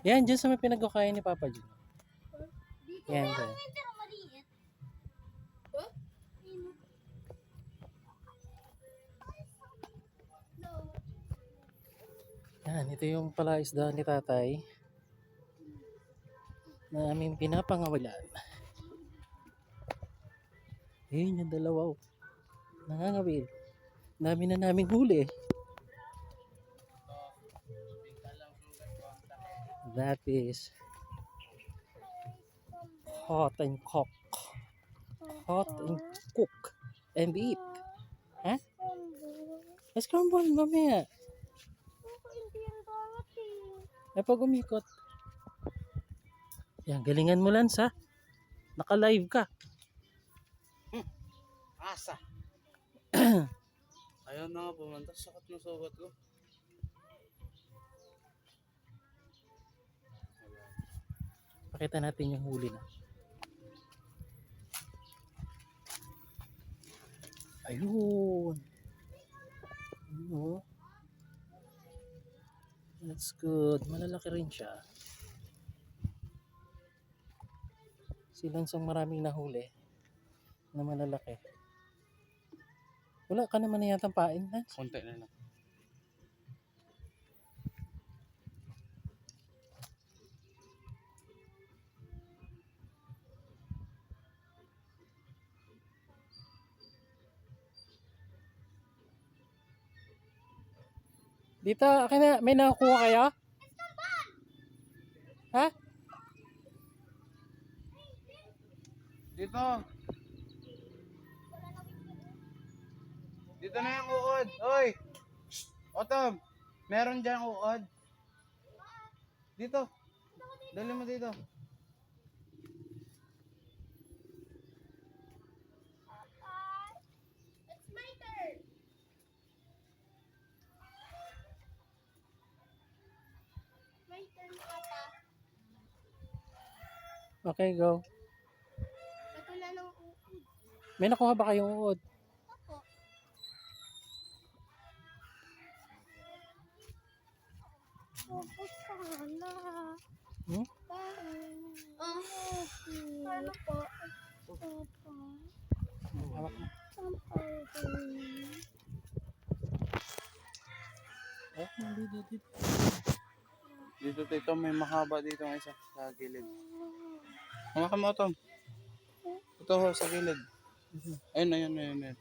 Yan, dyan sa may pinagkakain ni Papa Jun. Dito Yan, lang, dyan. pero maliit. No. Yan, ito yung palaisdaan ni tatay na aming pinapangawalan. Ayun yung dalawa. Oh. Nangangawil. Dami na naming huli. That is hot and cook. Hot and cook. And eat. Ha? Scramble mamaya. Hindi yan bangat eh. Ay pag umikot. Yan, galingan mo Lance ha. Naka-live ka. Asa. Ayaw na nga pumunta. Sakit ng sugat ko. Pakita natin yung huli na. Ayun. Ayun. That's good. Malalaki rin siya. Silang sang maraming nahuli na malalaki. Wala ka naman na yatang pain, Lance. Konti na lang. Dito, akin na, may nakukuha kayo? Ha? Dito. Dito na yung uod. Oy! Shh! Otom! Meron dyan uod. Dito. Dali mo dito. It's my turn. My turn, Papa. Okay, go. Ito na ng uod. May nakuha ba kayong uod? Opo. Opo, sana. Hmm? Ano po? Opo. Hawak mo. Dito. Dito tito, may mahaba dito ng isa sa gilid. Hawakan mo Otom. Ito ho, sa gilid. Ayun.